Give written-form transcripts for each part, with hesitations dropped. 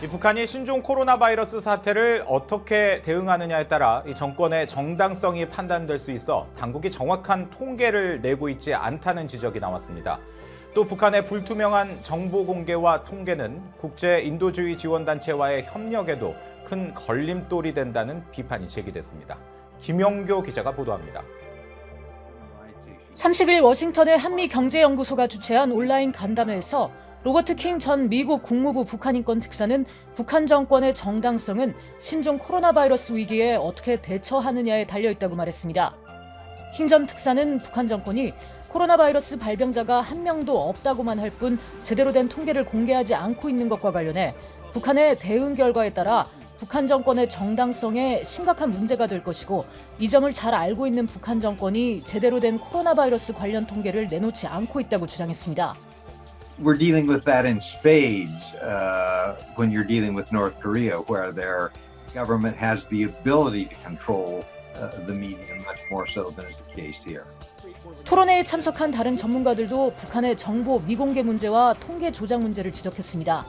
이 북한이 신종 코로나 바이러스 사태를 어떻게 대응하느냐에 따라 이 정권의 정당성이 판단될 수 있어 당국이 정확한 통계를 내고 있지 않다는 지적이 나왔습니다. 또 북한의 불투명한 정보 공개와 통계는 국제 인도주의 지원단체와의 협력에도 큰 걸림돌이 된다는 비판이 제기됐습니다. 김영교 기자가 보도합니다. 30일 워싱턴의 한미경제연구소가 주최한 온라인 간담회에서 로버트 킹 전 미국 국무부 북한인권 특사는 북한 정권의 정당성은 신종 코로나 바이러스 위기에 어떻게 대처하느냐에 달려있다고 말했습니다. 킹 전 특사는 북한 정권이 코로나 바이러스 발병자가 한 명도 없다고만 할 뿐 제대로 된 통계를 공개하지 않고 있는 것과 관련해 북한의 대응 결과에 따라 북한 정권의 정당성에 심각한 문제가 될 것이고 이 점을 잘 알고 있는 북한 정권이 제대로 된 코로나 바이러스 관련 통계를 내놓지 않고 있다고 주장했습니다. We're dealing with that in spades when you're dealing with North Korea, where their government has the ability to control the media much more so than is the case here. 토론회에 참석한 다른 전문가들도 북한의 정보 미공개 문제와 통계 조작 문제를 지적했습니다.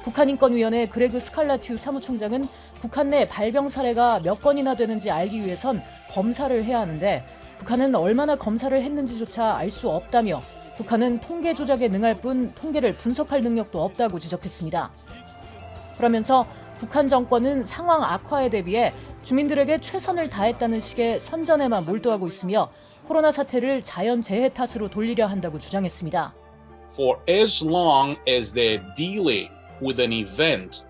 북한인권위원회 그레그 스칼라튜 사무총장은 북한 내 발병 사례가 몇 건이나 되는지 알기 위해선 검사를 해야 하는데 북한은 얼마나 검사를 했는지조차 알 수 없다며 북한은 통계 조작에 능할 뿐 통계를 분석할 능력도 없다고 지적했습니다. 그러면서 북한 정권은 상황 악화에 대비해 주민들에게 최선을 다했다는 식의 선전에만 몰두하고 있으며 코로나 사태를 자연재해 탓으로 돌리려 한다고 주장했습니다. For as long as they're dealing with an event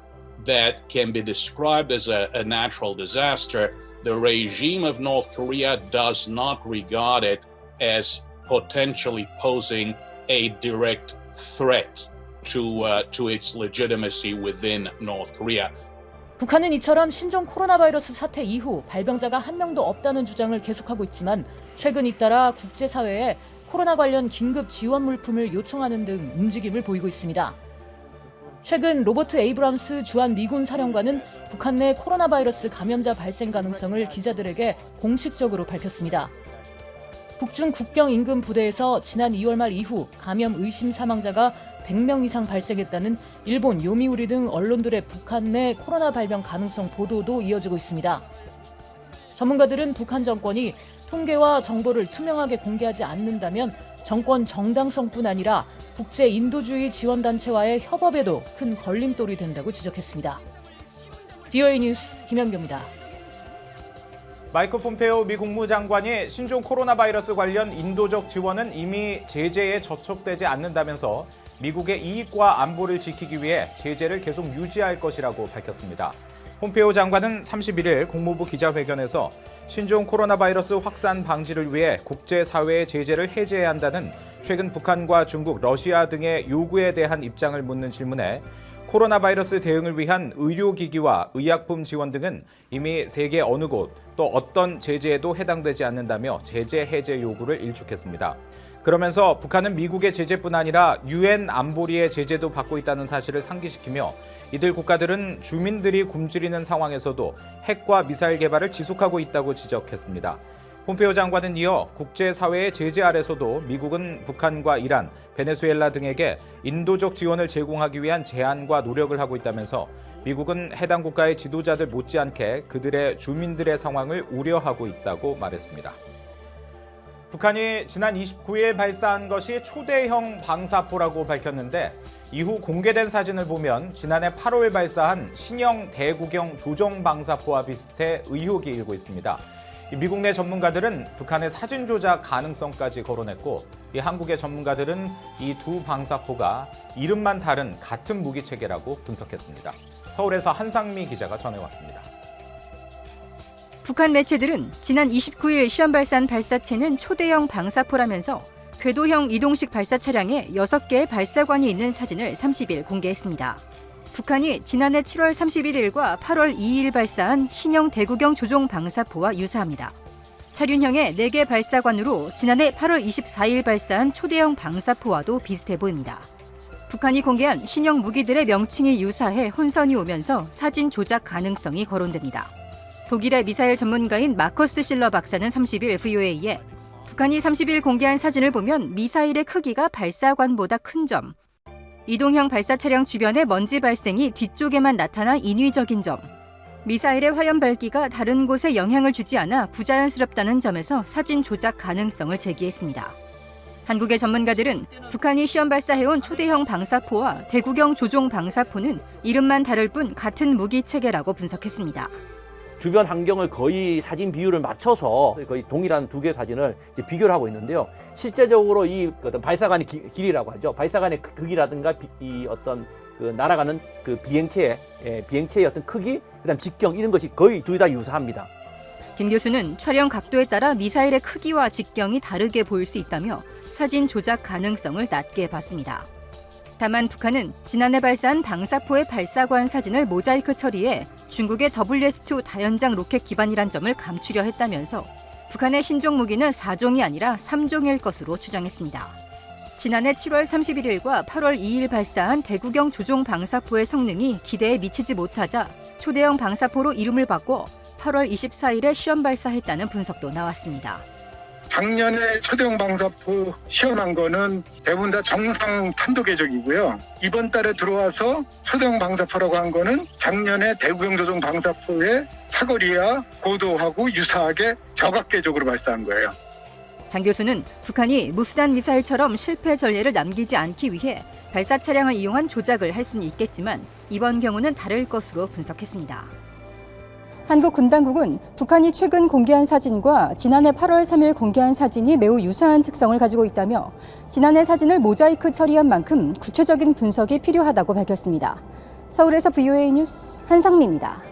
that can be described as a natural disaster, the regime of North Korea does not regard it as potentially posing a direct threat to its legitimacy within North Korea. 북한은 이처럼 신종 코로나 바이러스 사태 이후 발병자가 한 명도 없다는 주장을 계속하고 있지만 최근 잇따라 국제사회에 코로나 관련 긴급 지원 물품을 요청하는 등 움직임을 보이고 있습니다. 최근 로버트 에이브람스 주한 미군 사령관은 북한 내 코로나 바이러스 감염자 발생 가능성을 기자들에게 공식적으로 밝혔습니다. 북중 국경 인근 부대에서 지난 2월 말 이후 감염 의심 사망자가 100명 이상 발생했다는 일본 요미우리 등 언론들의 북한 내 코로나 발병 가능성 보도도 이어지고 있습니다. 전문가들은 북한 정권이 통계와 정보를 투명하게 공개하지 않는다면 정권 정당성뿐 아니라 국제 인도주의 지원단체와의 협업에도 큰 걸림돌이 된다고 지적했습니다. VOA 뉴스 김연교입니다. 마이크 폼페오 미 국무장관이 신종 코로나 바이러스 관련 인도적 지원은 이미 제재에 저촉되지 않는다면서 미국의 이익과 안보를 지키기 위해 제재를 계속 유지할 것이라고 밝혔습니다. 폼페오 장관은 31일 국무부 기자회견에서 신종 코로나 바이러스 확산 방지를 위해 국제사회의 제재를 해제해야 한다는 최근 북한과 중국, 러시아 등의 요구에 대한 입장을 묻는 질문에 코로나 바이러스 대응을 위한 의료기기와 의약품 지원 등은 이미 세계 어느 곳 또 어떤 제재에도 해당되지 않는다며 제재 해제 요구를 일축했습니다. 그러면서 북한은 미국의 제재뿐 아니라 유엔 안보리의 제재도 받고 있다는 사실을 상기시키며 이들 국가들은 주민들이 굶주리는 상황에서도 핵과 미사일 개발을 지속하고 있다고 지적했습니다. 폼페오 장관은 이어 국제사회의 제재 아래서도 미국은 북한과 이란, 베네수엘라 등에게 인도적 지원을 제공하기 위한 제안과 노력을 하고 있다면서 미국은 해당 국가의 지도자들 못지않게 그들의 주민들의 상황을 우려하고 있다고 말했습니다. 북한이 지난 29일 발사한 것이 초대형 방사포라고 밝혔는데 이후 공개된 사진을 보면 지난해 8월 발사한 신형 대구경 조정 방사포와 비슷해 의혹이 일고 있습니다. 미국 내 전문가들은 북한의 사진 조작 가능성까지 거론했고 한국의 전문가들은 이 두 방사포가 이름만 다른 같은 무기 체계라고 분석했습니다. 서울에서 한상미 기자가 전해왔습니다. 북한 매체들은 지난 29일 시험 발사한 발사체는 초대형 방사포라면서 궤도형 이동식 발사 차량에 6개의 발사관이 있는 사진을 30일 공개했습니다. 북한이 지난해 7월 31일과 8월 2일 발사한 신형 대구경 조종 방사포와 유사합니다. 차륜형의 4개 발사관으로 지난해 8월 24일 발사한 초대형 방사포와도 비슷해 보입니다. 북한이 공개한 신형 무기들의 명칭이 유사해 혼선이 오면서 사진 조작 가능성이 거론됩니다. 독일의 미사일 전문가인 마커스 실러 박사는 30일 VOA에 북한이 30일 공개한 사진을 보면 미사일의 크기가 발사관보다 큰 점, 이동형 발사 차량 주변의 먼지 발생이 뒤쪽에만 나타나 인위적인 점, 미사일의 화염 밝기가 다른 곳에 영향을 주지 않아 부자연스럽다는 점에서 사진 조작 가능성을 제기했습니다. 한국의 전문가들은 북한이 시험 발사해온 초대형 방사포와 대구경 조종 방사포는 이름만 다를 뿐 같은 무기 체계라고 분석했습니다. 주변 환경을 거의 사진 비율을 맞춰서 거의 동일한 두 개의 사진을 이제 비교를 하고 있는데요. 실제적으로 이 어떤 발사관의 길이라고 하죠. 발사관의 크기라든가 이 어떤 그 날아가는 그 비행체의 어떤 크기, 그다음 직경 이런 것이 거의 둘 다 유사합니다. 김 교수는 촬영 각도에 따라 미사일의 크기와 직경이 다르게 보일 수 있다며 사진 조작 가능성을 낮게 봤습니다. 다만 북한은 지난해 발사한 방사포의 발사관 사진을 모자이크 처리해 중국의 WS-2 다연장 로켓 기반이란 점을 감추려 했다면서 북한의 신종 무기는 4종이 아니라 3종일 것으로 추정했습니다. 지난해 7월 31일과 8월 2일 발사한 대구경 조종 방사포의 성능이 기대에 미치지 못하자 초대형 방사포로 이름을 바꿔 8월 24일에 시험 발사했다는 분석도 나왔습니다. 작년에 초대형 방사포 시험한 거는 대부분 다 정상 탄도 궤적이고요. 이번 달에 들어와서 초대형 방사포라고 한 거는 작년에 대구경 조종 방사포의 사거리와 고도하고 유사하게 저각 궤적으로 발사한 거예요. 장 교수는 북한이 무수단 미사일처럼 실패 전례를 남기지 않기 위해 발사 차량을 이용한 조작을 할 수는 있겠지만 이번 경우는 다를 것으로 분석했습니다. 한국 군당국은 북한이 최근 공개한 사진과 지난해 8월 3일 공개한 사진이 매우 유사한 특성을 가지고 있다며 지난해 사진을 모자이크 처리한 만큼 구체적인 분석이 필요하다고 밝혔습니다. 서울에서 VOA 뉴스 한상미입니다.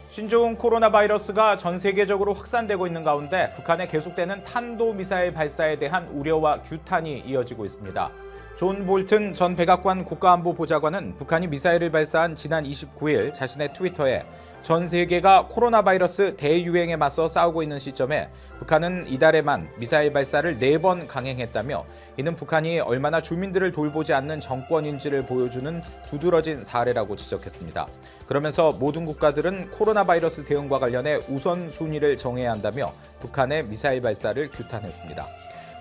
신종 코로나 바이러스가 전 세계적으로 확산되고 있는 가운데 북한의 계속되는 탄도미사일 발사에 대한 우려와 규탄이 이어지고 있습니다. 존 볼튼 전 백악관 국가안보보좌관은 북한이 미사일을 발사한 지난 29일 자신의 트위터에 전 세계가 코로나 바이러스 대유행에 맞서 싸우고 있는 시점에 북한은 이달에만 미사일 발사를 4번 강행했다며 이는 북한이 얼마나 주민들을 돌보지 않는 정권인지를 보여주는 두드러진 사례라고 지적했습니다. 그러면서 모든 국가들은 코로나 바이러스 대응과 관련해 우선순위를 정해야 한다며 북한의 미사일 발사를 규탄했습니다.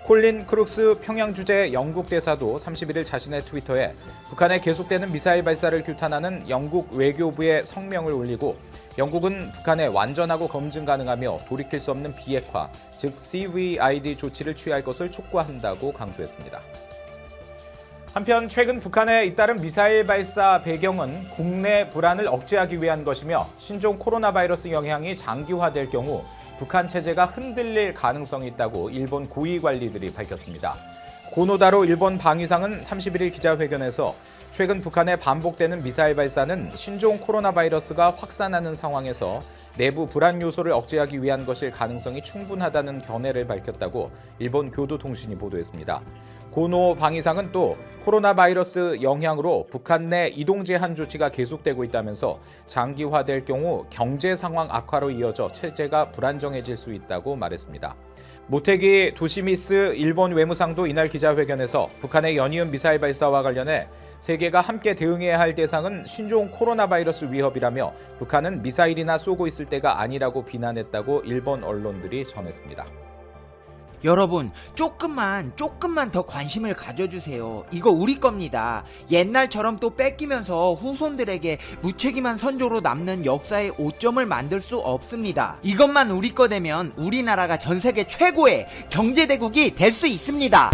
콜린 크룩스 평양주재 영국 대사도 31일 자신의 트위터에 북한의 계속되는 미사일 발사를 규탄하는 영국 외교부의 성명을 올리고 영국은 북한의 완전하고 검증 가능하며 돌이킬 수 없는 비핵화, 즉 CVID 조치를 취할 것을 촉구한다고 강조했습니다. 한편 최근 북한의 잇따른 미사일 발사 배경은 국내 불안을 억제하기 위한 것이며 신종 코로나 바이러스 영향이 장기화될 경우 북한 체제가 흔들릴 가능성이 있다고 일본 고위 관리들이 밝혔습니다. 고노다로 일본 방위상은 31일 기자회견에서 최근 북한의 반복되는 미사일 발사는 신종 코로나 바이러스가 확산하는 상황에서 내부 불안 요소를 억제하기 위한 것일 가능성이 충분하다는 견해를 밝혔다고 일본 교도통신이 보도했습니다. 고노 방위상은 또 코로나 바이러스 영향으로 북한 내 이동 제한 조치가 계속되고 있다면서 장기화될 경우 경제 상황 악화로 이어져 체제가 불안정해질 수 있다고 말했습니다. 모테기 도시미스 일본 외무상도 이날 기자회견에서 북한의 연이은 미사일 발사와 관련해 세계가 함께 대응해야 할 대상은 신종 코로나 바이러스 위협이라며 북한은 미사일이나 쏘고 있을 때가 아니라고 비난했다고 일본 언론들이 전했습니다. 여러분 조금만 더 관심을 가져주세요. 이거 우리 겁니다. 옛날처럼 또 뺏기면서 후손들에게 무책임한 선조로 남는 역사의 오점을 만들 수 없습니다. 이것만 우리 거 되면 우리나라가 전 세계 최고의 경제대국이 될 수 있습니다.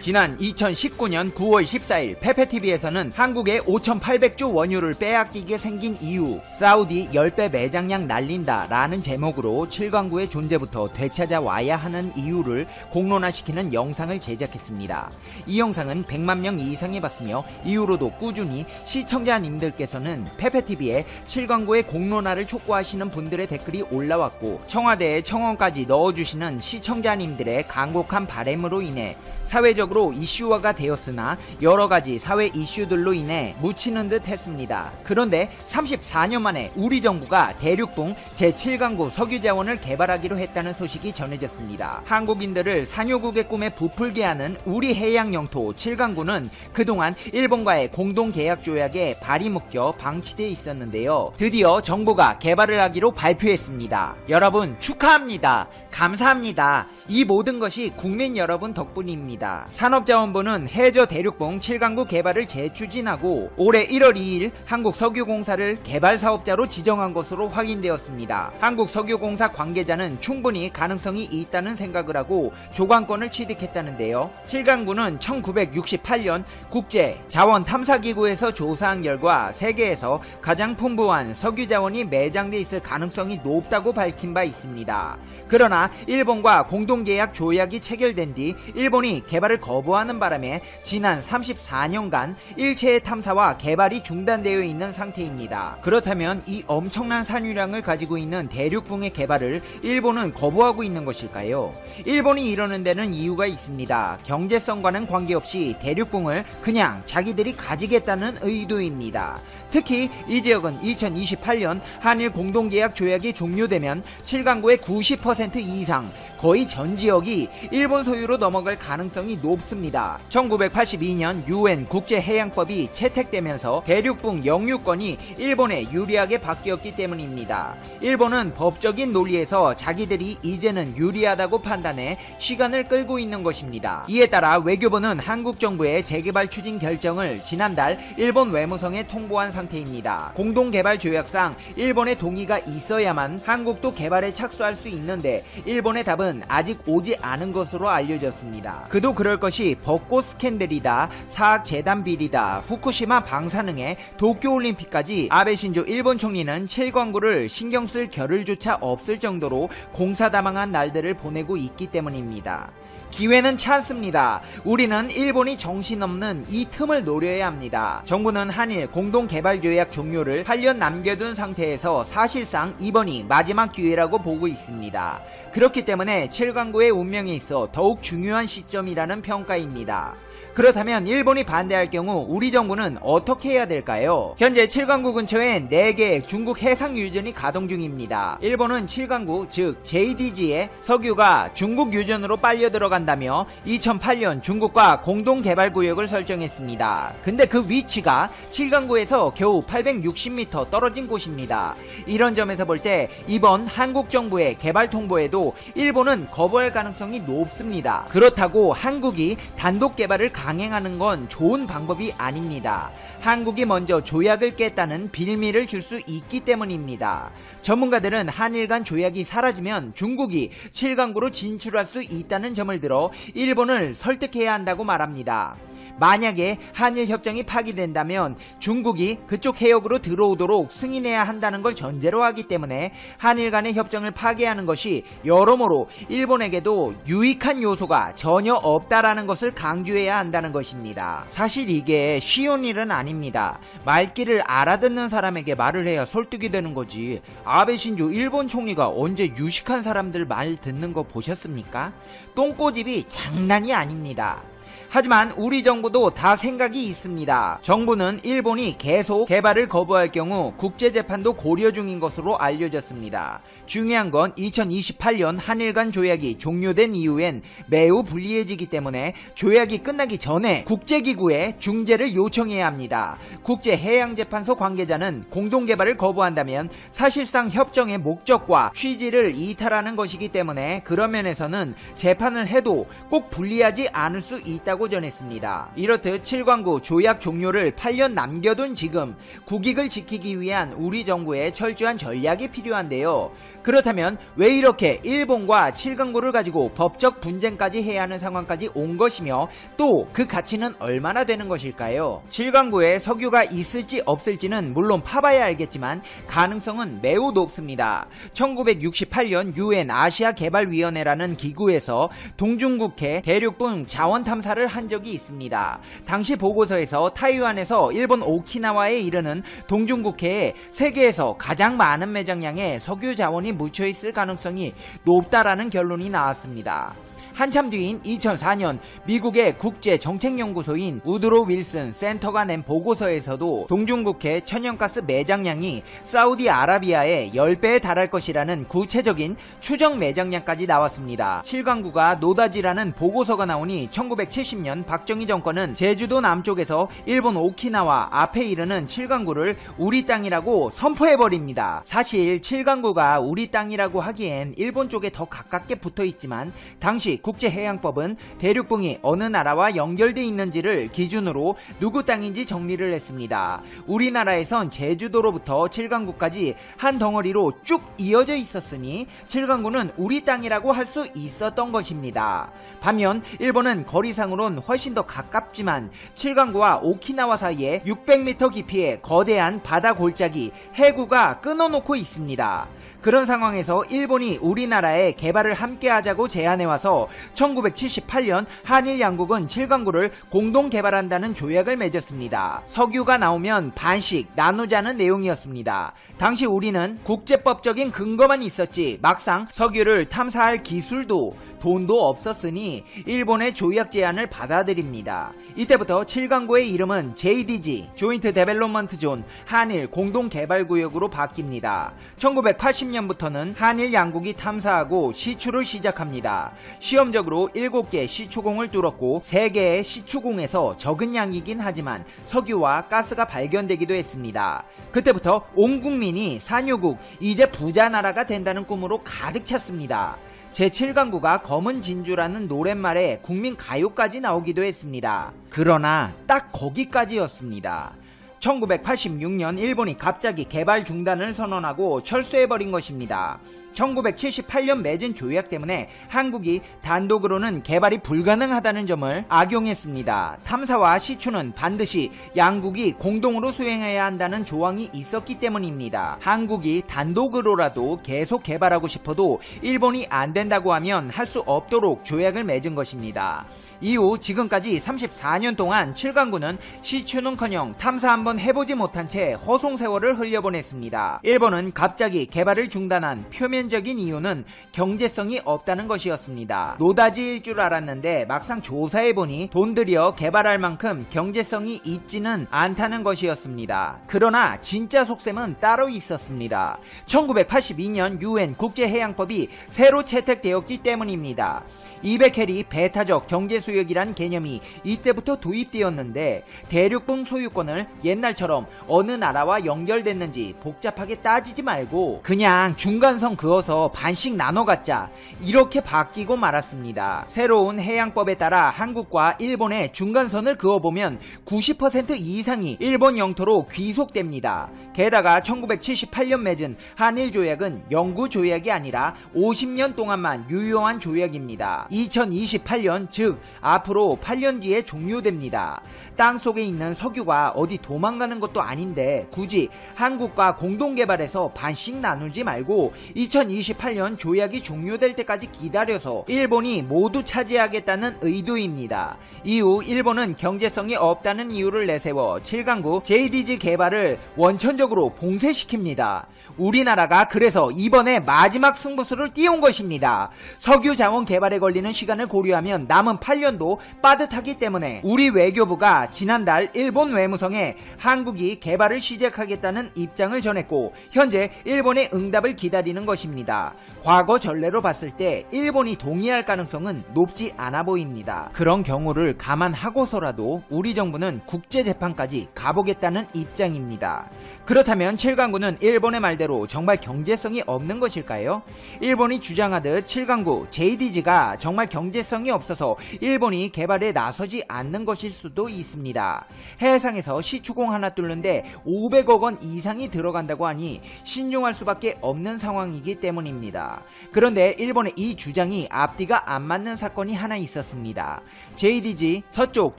지난 2019년 9월 14일 페페TV에서는 한국의 5,800조 원유를 빼앗기게 생긴 이유, 사우디 10배 매장량 날린다 라는 제목으로 7광구의 존재부터 되찾아와야 하는 이유를 공론화시키는 영상을 제작했습니다. 이 영상은 100만 명 이상이 봤으며 이후로도 꾸준히 시청자님들께서는 페페TV에 7광구의 공론화를 촉구하시는 분들의 댓글이 올라왔고 청와대에 청원까지 넣어주시는 시청자님들의 간곡한 바람으로 인해 사회적으로 이슈화가 되었으나 여러가지 사회 이슈들로 인해 묻히는 듯 했습니다. 그런데 34년 만에 우리 정부가 대륙동 제7광구 석유자원을 개발하기로 했다는 소식이 전해졌습니다. 있습니다. 한국인들을 상용국의 꿈에 부풀게 하는 우리 해양 영토 7강구는 그동안 일본과의 공동계약 조약에 발이 묶여 방치돼 있었는데요. 드디어 정부가 개발을 하기로 발표했습니다. 여러분 축하합니다. 감사합니다. 이 모든 것이 국민 여러분 덕분입니다. 산업자원부는 해저 대륙봉 7강구 개발을 재추진하고 올해 1월 2일 한국석유공사를 개발사업자로 지정한 것으로 확인되었습니다. 한국석유공사 관계자는 충분히 가능성이 있다는 생각을 하고 조관권을 취득했다는데요. 7강구는 1968년 국제자원탐사기구에서 조사한 결과 세계에서 가장 풍부한 석유자원이 매장돼 있을 가능성이 높다고 밝힌 바 있습니다. 그러나 일본과 공동계약 조약이 체결된 뒤 일본이 개발을 거부하는 바람에 지난 34년간 일체의 탐사와 개발이 중단되어 있는 상태입니다. 그렇다면 이 엄청난 산유량을 가지고 있는 대륙붕의 개발을 일본은 거부하고 있는 것일까요? 일본이 이러는 데는 이유가 있습니다. 경제성과는 관계없이 대륙붕을 그냥 자기들이 가지겠다는 의도입니다. 특히 이 지역은 2028년 한일 공동계약 조약이 종료되면 7강구의 90% 이상 거의 전 지역이 일본 소유로 넘어갈 가능성이 높습니다. 1982년 UN 국제해양법이 채택되면서 대륙붕 영유권이 일본에 유리하게 바뀌었기 때문입니다. 일본은 법적인 논리에서 자기들이 이제는 유리하다고 판단해 시간을 끌고 있는 것입니다. 이에 따라 외교부는 한국 정부의 재개발 추진 결정을 지난달 일본 외무성에 통보한 상태입니다. 공동개발조약상 일본의 동의가 있어야만 한국도 개발에 착수할 수 있는데 일본의 답은 아직 오지 않은 것으로 알려졌습니다. 그도 그럴 것이 벚꽃 스캔들이다, 사학재단 비리다, 후쿠시마 방사능에 도쿄올림픽까지 아베 신조 일본 총리는 7강구를 신경 쓸 겨를조차 없을 정도로 공사다망한 날들을 보내고 있기 때문입니다. 기회는 찬스입니다. 우리는 일본이 정신없는 이 틈을 노려야 합니다. 정부는 한일 공동개발조약 종료를 8년 남겨둔 상태에서 사실상 이번이 마지막 기회라고 보고 있습니다. 그렇기 때문에 7강구의 운명에 있어 더욱 중요한 시점이라는 평가입니다. 그렇다면 일본이 반대할 경우 우리 정부는 어떻게 해야 될까요? 현재 7강구 근처엔 4개의 중국 해상 유전이 가동 중입니다. 일본은 7강구 즉 JDG에 석유가 중국 유전으로 빨려 들어간다며 2008년 중국과 공동개발구역을 설정했습니다. 근데 그 위치가 7강구에서 겨우 860m 떨어진 곳입니다. 이런 점에서 볼 때 이번 한국 정부의 개발 통보에도 일본은 거부할 가능성이 높습니다. 그렇다고 한국이 단독 개발을 강행하는 건 좋은 방법이 아닙니다. 한국이 먼저 조약을 깼다는 빌미를 줄 수 있기 때문입니다. 전문가들은 한일 간 조약이 사라지면 중국이 7강구로 진출할 수 있다는 점을 들어 일본을 설득해야 한다고 말합니다. 만약에 한일 협정이 파기된다면 중국이 그쪽 해역으로 들어오도록 승인해야 한다는 걸 전제로 하기 때문에 한일 간의 협정을 파기하는 것이 여러모로 일본에게도 유익한 요소가 전혀 없다라는 것을 강조해야 한다는 것입니다. 사실 이게 쉬운 일은 아닙니다. 말귀를 알아듣는 사람에게 말을 해야 설득이 되는 거지. 아베 신조 일본 총리가 언제 유식한 사람들 말 듣는 거 보셨습니까? 똥꼬집이 장난이 아닙니다. 하지만 우리 정부도 다 생각이 있습니다. 정부는 일본이 계속 개발을 거부할 경우 국제재판도 고려 중인 것으로 알려졌습니다. 중요한 건 2028년 한일 간 조약이 종료된 이후엔 매우 불리해지기 때문에 조약이 끝나기 전에 국제기구에 중재를 요청해야 합니다. 국제해양재판소 관계자는 공동개발을 거부한다면 사실상 협정의 목적과 취지를 이탈하는 것이기 때문에 그런 면에서는 재판을 해도 꼭 불리하지 않을 수 있다고 전했습니다. 이렇듯 7강구 조약 종료를 8년 남겨둔 지금 국익을 지키기 위한 우리 정부의 철저한 전략이 필요한데요. 그렇다면 왜 이렇게 일본과 7강구를 가지고 법적 분쟁까지 해야 하는 상황까지 온 것이며 또 그 가치는 얼마나 되는 것일까요? 7강구에 석유가 있을지 없을지는 물론 파봐야 알겠지만 가능성은 매우 높습니다. 1968년 UN 아시아 개발위원회라는 기구에서 동중국해 대륙붕 자원 탐사를 한 적이 있습니다. 당시 보고서에서 타이완에서 일본 오키나와에 이르는 동중국해에 세계에서 가장 많은 매장량의 석유 자원이 묻혀있을 가능성이 높다라는 결론이 나왔습니다. 한참 뒤인 2004년 미국의 국제정책연구소인 우드로 윌슨 센터가 낸 보고서에서도 동중국해 천연가스 매장량이 사우디아라비아의 10배에 달할 것이라는 구체적인 추정 매장량까지 나왔습니다. 7강구가 노다지라는 보고서가 나오니 1970년 박정희 정권은 제주도 남쪽에서 일본 오키나와 앞에 이르는 7강구를 우리 땅이라고 선포해버립니다. 사실 7강구가 우리 땅이라고 하기엔 일본 쪽에 더 가깝게 붙어있지만 당시 국제해양법은 대륙붕이 어느 나라와 연결돼 있는지를 기준으로 누구 땅인지 정리를 했습니다. 우리나라에선 제주도로부터 7강구까지 한 덩어리로 쭉 이어져 있었으니 7강구는 우리 땅이라고 할 수 있었던 것입니다. 반면 일본은 거리상으론 훨씬 더 가깝지만 7강구와 오키나와 사이에 600m 깊이의 거대한 바다 골짜기 해구가 끊어놓고 있습니다. 그런 상황에서 일본이 우리나라에 개발을 함께 하자고 제안해와서 1978년 한일 양국은 7강구를 공동 개발한다는 조약을 맺었습니다. 석유가 나오면 반씩 나누자는 내용이었습니다. 당시 우리는 국제법적인 근거만 있었지 막상 석유를 탐사할 기술도 돈도 없었으니 일본의 조약 제안을 받아들입니다. 이때부터 7강구의 이름은 JDG (Joint Development Zone) 한일 공동개발구역으로 바뀝니다. 1980년부터는 한일 양국이 탐사하고 시추를 시작합니다. 시험적으로 7개 시추공을 뚫었고 3개의 시추공에서 적은 양이긴 하지만 석유와 가스가 발견되기도 했습니다. 그때부터 온 국민이 산유국, 이제 부자 나라가 된다는 꿈으로 가득 찼습니다. 제7강구가 검은 진주라는 노랫말에 국민 가요까지 나오기도 했습니다. 그러나 딱 거기까지였습니다. 1986년 일본이 갑자기 개발 중단을 선언하고 철수해버린 것입니다. 1978년 맺은 조약 때문에 한국이 단독으로는 개발이 불가능하다는 점을 악용했습니다. 탐사와 시추는 반드시 양국이 공동으로 수행해야 한다는 조항이 있었기 때문입니다. 한국이 단독으로라도 계속 개발하고 싶어도 일본이 안 된다고 하면 할 수 없도록 조약을 맺은 것입니다. 이후 지금까지 34년 동안 7강구는 시추는커녕 탐사 한번 해보지 못한 채 허송세월을 흘려보냈습니다. 일본은 갑자기 개발을 중단한 표면적인 이유는 경제성이 없다는 것이었습니다. 노다지일 줄 알았는데 막상 조사해보니 돈 들여 개발할 만큼 경제성이 있지는 않다는 것이었습니다. 그러나 진짜 속셈은 따로 있었습니다. 1982년 UN 국제해양법이 새로 채택되었기 때문입니다. 200해리 배타적 경제수역이란 개념이 이때부터 도입되었는데 대륙붕 소유권을 옛날처럼 어느 나라와 연결됐는지 복잡하게 따지지 말고 그냥 중간선 그어서 반씩 나눠 갖자 이렇게 바뀌고 말았습니다. 새로운 해양법에 따라 한국과 일본의 중간선을 그어보면 90% 이상이 일본 영토로 귀속됩니다. 게다가 1978년 맺은 한일조약은 영구조약이 아니라 50년 동안만 유효한 조약입니다. 2028년 즉 앞으로 8년 뒤에 종료됩니다. 땅속에 있는 석유가 어디 도망가는 것도 아닌데 굳이 한국과 공동개발해서 반씩 나누지 말고 2028년 조약이 종료될 때까지 기다려서 일본이 모두 차지하겠다는 의도입니다. 이후 일본은 경제성이 없다는 이유를 내세워 7강구 JDG 개발을 원천적으로 봉쇄시킵니다. 우리나라가 그래서 이번에 마지막 승부수를 띄운 것입니다. 석유 자원 개발에 걸리는 시간을 고려하면 남은 8년도 빠듯하기 때문에 우리 외교부가 지난달 일본 외무성에 한국이 개발을 시작하겠다는 입장을 전했고 현재 일본의 응답을 기다리는 것입니다. 과거 전례로 봤을 때 일본이 동의할 가능성은 높지 않아 보입니다. 그런 경우를 감안하고서라도 우리 정부는 국제재판까지 가보겠다는 입장입니다. 그렇다면 7강구는 일본의 말대로 정말 경제성이 없는 것일까요? 일본이 주장하듯 7강구 JDG가 정말 경제성이 없어서 일본이 개발에 나서지 않는 것일 수도 있습니다. 해상에서 시추공 하나 뚫는데 500억 원 이상이 들어간다고 하니 신중할 수밖에 없는 상황이기 때문입니다. 그런데 일본의 이 주장이 앞뒤가 안 맞는 사건이 하나 있었습니다. JDG 서쪽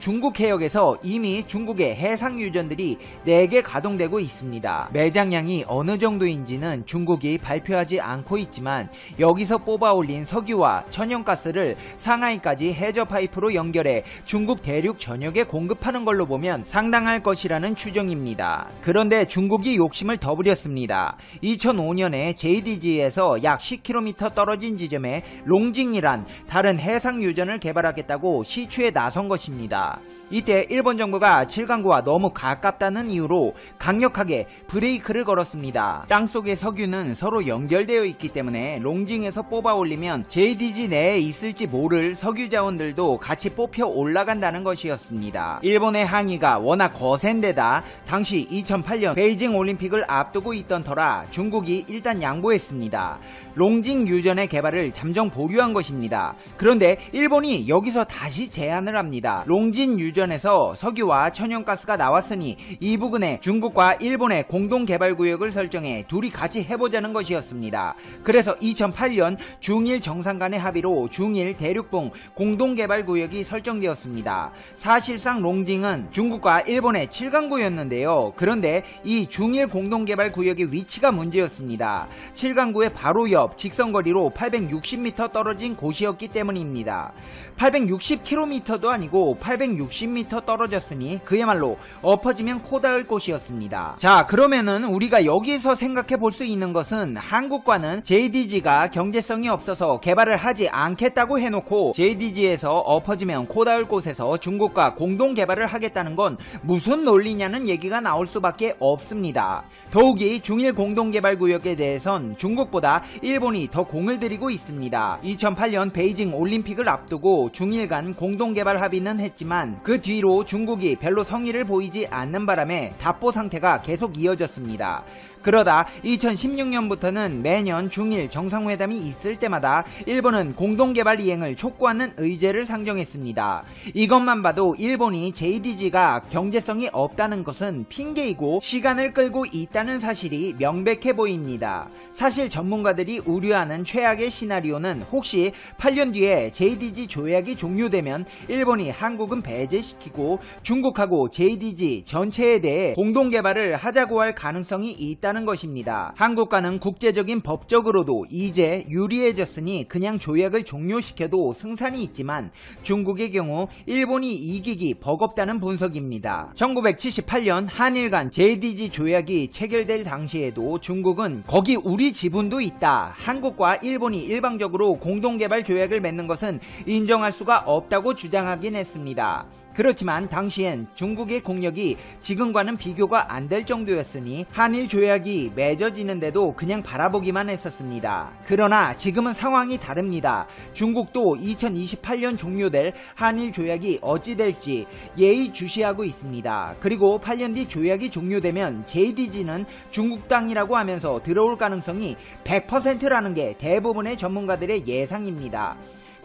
중국 해역에서 이미 중국의 해상 유전들이 4개 가동되고 있습니다. 매장량이 어느 정도인지는 중국이 발표하지 않고 있지만 여기서 뽑아 올린 석유와 천연가스를 상하이까지 해저 파이프로 연결해 중국 대륙 전역에 공급하는 걸로 보면 상당할 것이라는 추정입니다. 그런데 중국이 욕심을 더 부렸습니다. 2005년에 JDG에 JDG에서 약 10km 떨어진 지점에 롱징이란 다른 해상 유전을 개발하겠다고 시추에 나선 것입니다. 이때 일본 정부가 7강구와 너무 가깝다는 이유로 강력하게 브레이크를 걸었습니다. 땅속의 석유는 서로 연결되어 있기 때문에 롱징에서 뽑아 올리면 JDG 내에 있을지 모를 석유 자원들도 같이 뽑혀 올라간다는 것이었습니다. 일본의 항의가 워낙 거센 데다 당시 2008년 베이징 올림픽을 앞두고 있던 터라 중국이 일단 양보했습니다. 롱징 유전의 개발을 잠정 보류한 것입니다. 그런데 일본이 여기서 다시 제안을 합니다. 롱징 유전에서 석유와 천연가스가 나왔으니 이 부근에 중국과 일본의 공동개발구역을 설정해 둘이 같이 해보자는 것이었습니다. 그래서 2008년 중일 정상 간의 합의로 중일 대륙봉 공동개발구역이 설정되었습니다. 사실상 롱징은 중국과 일본의 7강구였는데요. 그런데 이 중일 공동개발구역의 위치가 문제였습니다. 7강구의 바로 옆 직선거리로 860m 떨어진 곳이었기 때문입니다. 860km도 아니고 860m 떨어졌으니 그야말로 엎어지면 코 닿을 곳이었습니다. 자, 그러면은 우리가 여기서 생각해 볼 수 있는 것은 한국과는 JDG가 경제성이 없어서 개발을 하지 않겠다고 해놓고 JDG에서 엎어지면 코 닿을 곳에서 중국과 공동 개발을 하겠다는 건 무슨 논리냐는 얘기가 나올 수밖에 없습니다. 더욱이 중일 공동개발구역에 대해선 중국보다 일본이 더 공을 들이고 있습니다. 2008년 베이징 올림픽을 앞두고 중일 간 공동개발 합의는 했지만 그 뒤로 중국이 별로 성의를 보이지 않는 바람에 답보 상태가 계속 이어졌습니다. 그러다 2016년부터는 매년 중일 정상회담이 있을 때마다 일본은 공동개발 이행을 촉구하는 의제를 상정했습니다. 이것만 봐도 일본이 JDG가 경제성이 없다는 것은 핑계이고 시간을 끌고 있다는 사실이 명백해 보입니다. 사실 전문가들이 우려하는 최악의 시나리오는 혹시 8년 뒤에 JDG 조약이 종료되면 일본이 한국은 배제시키고 중국하고 JDG 전체에 대해 공동개발을 하자고 할 가능성이 있다는 것입니다. 한국과는 국제적인 법적으로도 이제 유리해졌으니 그냥 조약을 종료시켜도 승산이 있지만 중국의 경우 일본이 이기기 버겁다는 분석입니다. 1978년 한일 간 JDG 조약이 체결될 당시에도 중국은 거기 우리 지분도 있다. 한국과 일본이 일방적으로 공동개발 조약을 맺는 것은 인정할 수가 없다고 주장하긴 했습니다. 그렇지만 당시엔 중국의 국력이 지금과는 비교가 안 될 정도였으니 한일 조약이 맺어지는데도 그냥 바라보기만 했었습니다. 그러나 지금은 상황이 다릅니다. 중국도 2028년 종료될 한일 조약이 어찌 될지 예의주시하고 있습니다. 그리고 8년 뒤 조약이 종료되면 JDG는 중국 땅이라고 하면서 들어올 가능성이 100%라는 게 대부분의 전문가들의 예상입니다.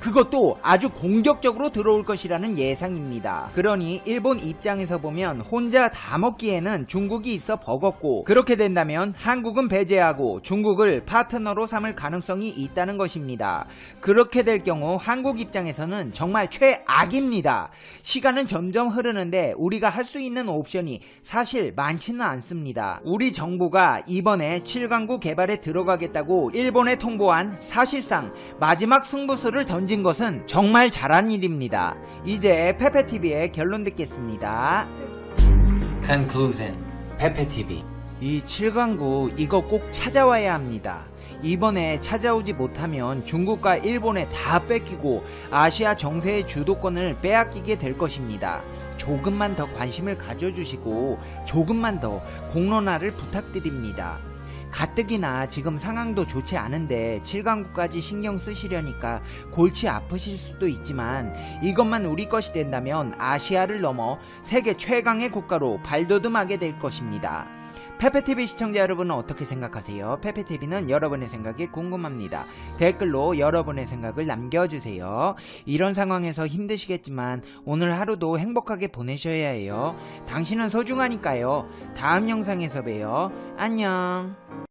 그것도 아주 공격적으로 들어올 것이라는 예상입니다. 그러니 일본 입장에서 보면 혼자 다 먹기에는 중국이 있어 버겁고 그렇게 된다면 한국은 배제하고 중국을 파트너로 삼을 가능성이 있다는 것입니다. 그렇게 될 경우 한국 입장에서는 정말 최악입니다. 시간은 점점 흐르는데 우리가 할 수 있는 옵션이 사실 많지는 않습니다. 우리 정부가 이번에 7강구 개발에 들어가겠다고 일본에 통보한 사실상 마지막 승부수를 던진 것은 정말 잘한 일입니다. 이제 페페TV의 결론 듣겠습니다. Conclusion, 페페TV. 이 7강구 이거 꼭 찾아와야 합니다. 이번에 찾아오지 못하면 중국과 일본에 다 뺏기고 아시아 정세의 주도권을 빼앗기게 될 것입니다. 조금만 더 관심을 가져주시고 조금만 더 공론화를 부탁드립니다. 가뜩이나 지금 상황도 좋지 않은데 7강국까지 신경 쓰시려니까 골치 아프실 수도 있지만 이것만 우리 것이 된다면 아시아를 넘어 세계 최강의 국가로 발돋움하게 될 것입니다. 페페TV 시청자 여러분은 어떻게 생각하세요? 페페TV는 여러분의 생각이 궁금합니다. 댓글로 여러분의 생각을 남겨주세요. 이런 상황에서 힘드시겠지만 오늘 하루도 행복하게 보내셔야 해요. 당신은 소중하니까요. 다음 영상에서 봬요. 안녕.